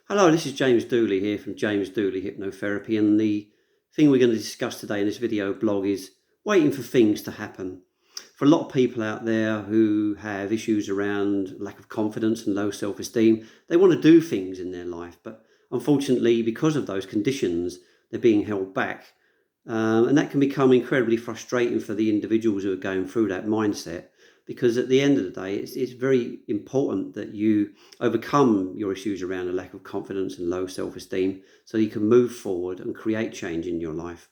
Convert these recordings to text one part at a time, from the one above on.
Hello, this is James Dooley here from James Dooley Hypnotherapy, and the thing we're going to discuss today in this video blog is waiting for things to happen. For a lot of people out there who have issues around lack of confidence and low self-esteem, they want to do things in their life, but unfortunately, because of those conditions, they're being held back. And that can become incredibly frustrating for the individuals who are going through that mindset, because at the end of the day, it's very important that you overcome your issues around a lack of confidence and low self-esteem so you can move forward and create change in your life.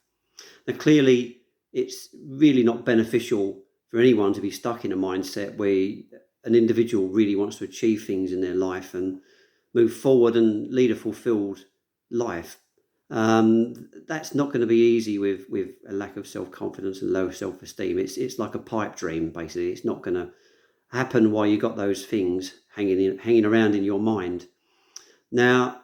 Now, clearly, it's really not beneficial for anyone to be stuck in a mindset where an individual really wants to achieve things in their life and move forward and lead a fulfilled life. That's not going to be easy with a lack of self-confidence and low self-esteem. It's like a pipe dream, basically. It's not going to happen while you got those things hanging around in your mind. Now,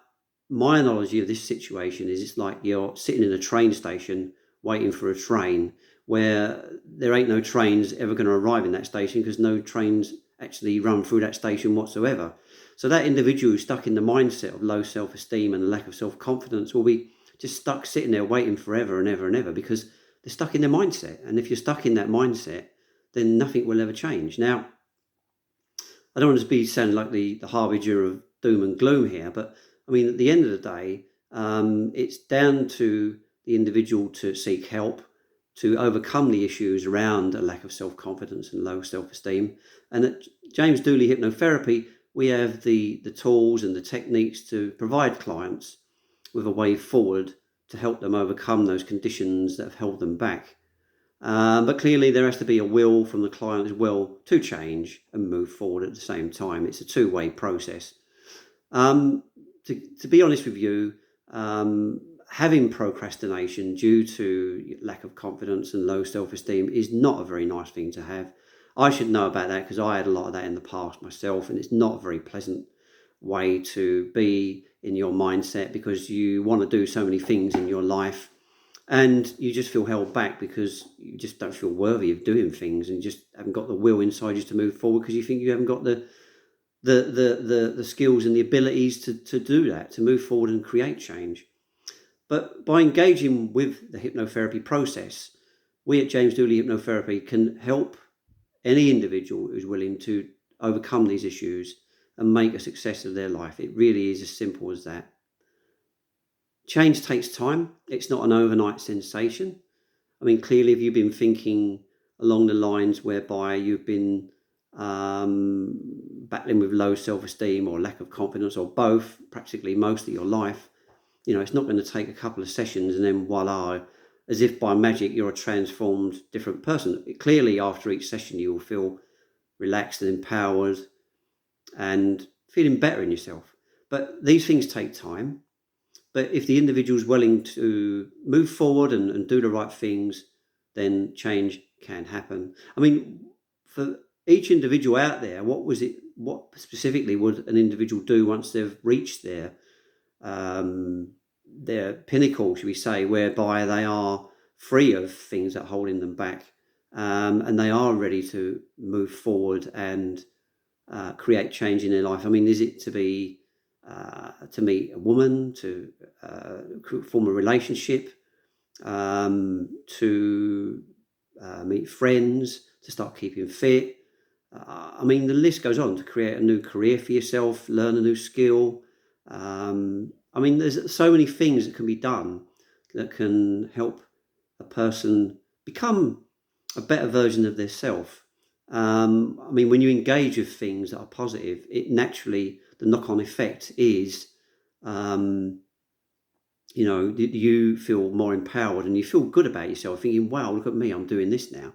my analogy of this situation is it's like you're sitting in a train station waiting for a train where there ain't no trains ever going to arrive in that station because no trains actually run through that station whatsoever. So that individual who's stuck in the mindset of low self-esteem and a lack of self-confidence will be just stuck sitting there waiting forever and ever and ever because they're stuck in their mindset. And if you're stuck in that mindset, then nothing will ever change. Now, I don't want to be sounding like the harbinger of doom and gloom here, but I mean, at the end of the day, it's down to the individual to seek help, to overcome the issues around a lack of self-confidence and low self-esteem. And at James Dooley Hypnotherapy, we have the tools and the techniques to provide clients with a way forward to help them overcome those conditions that have held them back. But clearly there has to be a will from the client as well to change and move forward at the same time. It's a two-way process. To be honest with you, having procrastination due to lack of confidence and low self-esteem is not a very nice thing to have. I should know about that because I had a lot of that in the past myself, and it's not a very pleasant way to be in your mindset because you want to do so many things in your life and you just feel held back because you just don't feel worthy of doing things and you just haven't got the will inside you to move forward because you think you haven't got the skills and the abilities to do that, to move forward and create change. But by engaging with the hypnotherapy process, we at James Dooley Hypnotherapy can help any individual who's willing to overcome these issues and make a success of their life. It really is as simple as that. Change takes time. It's not an overnight sensation. I mean, clearly, if you've been thinking along the lines whereby you've been battling with low self-esteem or lack of confidence or both, practically most of your life, it's not going to take a couple of sessions and then voila, as if by magic, you're a transformed different person. Clearly, after each session, you will feel relaxed and empowered and feeling better in yourself. But these things take time. But if the individual is willing to move forward and do the right things, then change can happen. I mean, for each individual out there, what specifically would an individual do once they've reached their pinnacle, should we say, whereby they are free of things that are holding them back, and they are ready to move forward and create change in their life? I mean, is it to meet a woman, to form a relationship, to meet friends, to start keeping fit? I mean, the list goes on, to create a new career for yourself, learn a new skill. I mean, there's so many things that can be done that can help a person become a better version of their self. I mean, when you engage with things that are positive, it naturally, the knock-on effect is, you feel more empowered and you feel good about yourself, thinking, wow, look at me, I'm doing this now.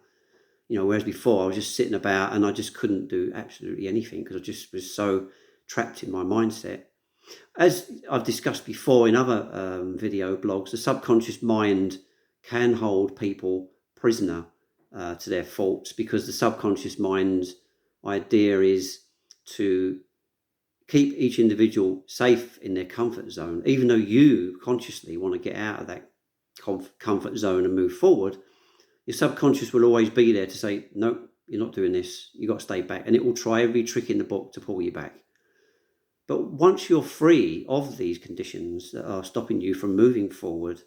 Whereas before I was just sitting about and I just couldn't do absolutely anything because I just was so trapped in my mindset. As I've discussed before in other video blogs, the subconscious mind can hold people prisoner to their faults, because the subconscious mind's idea is to keep each individual safe in their comfort zone. Even though you consciously want to get out of that comfort zone and move forward, your subconscious will always be there to say, no, you're not doing this, you've got to stay back. And it will try every trick in the book to pull you back. But once you're free of these conditions that are stopping you from moving forward,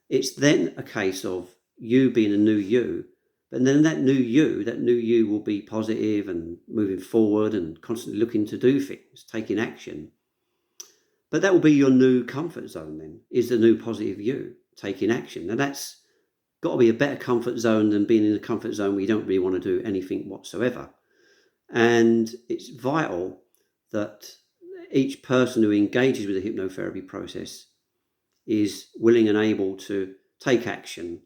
it's then a case of you being a new you. But then that new you will be positive and moving forward and constantly looking to do things, taking action. But that will be your new comfort zone then, is the new positive you, taking action. Now that's got to be a better comfort zone than being in a comfort zone where you don't really want to do anything whatsoever. And it's vital that each person who engages with the hypnotherapy process is willing and able to take action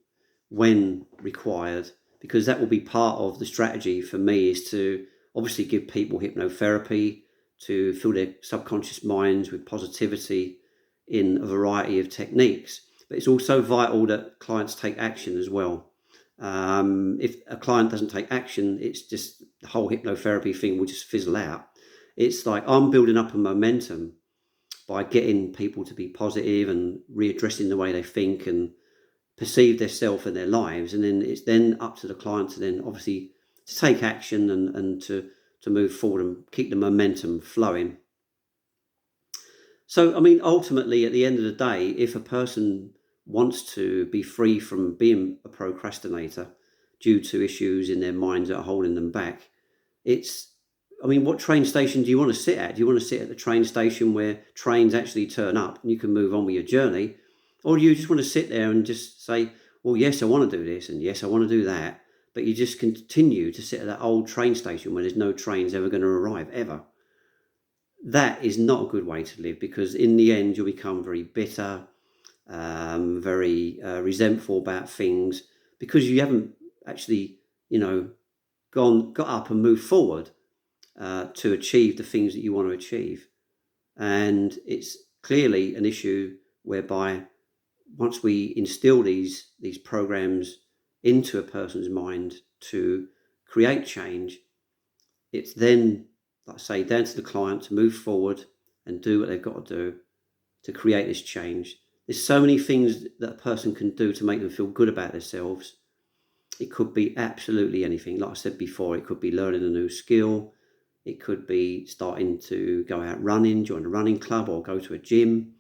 when required, because that will be part of the strategy for me, is to obviously give people hypnotherapy to fill their subconscious minds with positivity in a variety of techniques. But it's also vital that clients take action as well. If a client doesn't take action, it's just the whole hypnotherapy thing will just fizzle out. It's like I'm building up a momentum by getting people to be positive and readdressing the way they think and perceive their self and their lives. And then it's then up to the client to then obviously to take action and to move forward and keep the momentum flowing. So, I mean, ultimately, at the end of the day, if a person wants to be free from being a procrastinator due to issues in their minds that are holding them back, what train station do you want to sit at? Do you want to sit at the train station where trains actually turn up and you can move on with your journey? Or do you just want to sit there and just say, well, yes, I want to do this and yes, I want to do that. But you just continue to sit at that old train station where there's no trains ever going to arrive, ever. That is not a good way to live, because in the end, you'll become very bitter, very resentful about things, because you haven't actually, got up and moved forward to achieve the things that you want to achieve. And it's clearly an issue whereby once we instill these programs into a person's mind to create change, it's then, like I say, down to the client to move forward and do what they've got to do to create this change. There's so many things that a person can do to make them feel good about themselves. It could be absolutely anything. Like I said before, it could be learning a new skill. It could be starting to go out running, join a running club, or go to a gym,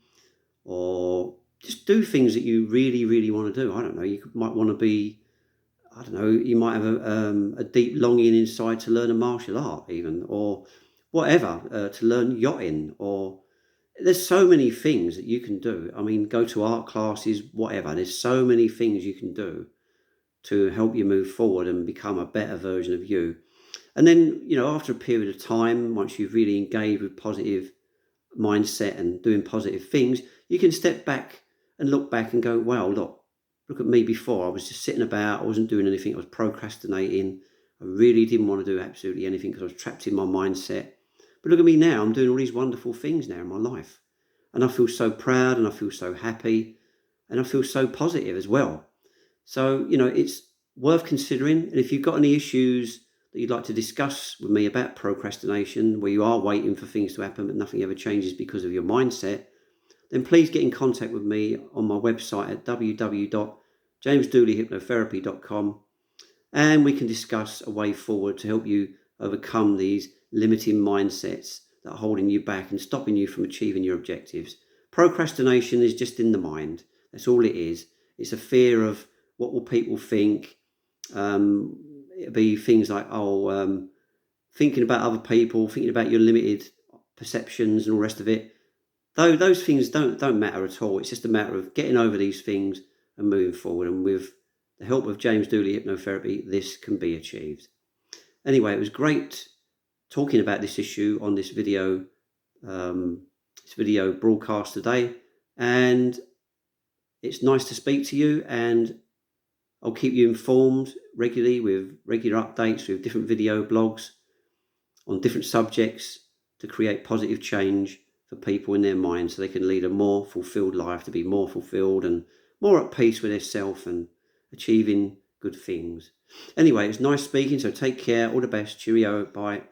or just do things that you really, really want to do. I don't know. You might want to be, I don't know, you might have a deep longing inside to learn a martial art even, or whatever, to learn yachting, or there's so many things that you can do. I mean, go to art classes, whatever. There's so many things you can do to help you move forward and become a better version of you. And then, after a period of time, once you've really engaged with positive mindset and doing positive things, you can step back and look back and go, wow, look at me before. I was just sitting about, I wasn't doing anything, I was procrastinating. I really didn't want to do absolutely anything because I was trapped in my mindset. But look at me now, I'm doing all these wonderful things now in my life. And I feel so proud and I feel so happy and I feel so positive as well. So, it's worth considering. And if you've got any issues that you'd like to discuss with me about procrastination, where you are waiting for things to happen but nothing ever changes because of your mindset, then please get in contact with me on my website at www.jamesdooleyhypnotherapy.com, and we can discuss a way forward to help you overcome these limiting mindsets that are holding you back and stopping you from achieving your objectives. Procrastination is just in the mind. That's all it is. It's a fear of what will people think. It'll be things like, thinking about other people, thinking about your limited perceptions and all the rest of it. Though those things don't matter at all. It's just a matter of getting over these things and moving forward. And with the help of James Dooley Hypnotherapy, this can be achieved. Anyway, it was great talking about this issue on this video broadcast today. And it's nice to speak to you, and I'll keep you informed regularly with regular updates with different video blogs on different subjects to create positive change for people in their minds so they can lead a more fulfilled life, to be more fulfilled and more at peace with themselves and achieving good things. Anyway, it's nice speaking, so take care. All the best. Cheerio. Bye.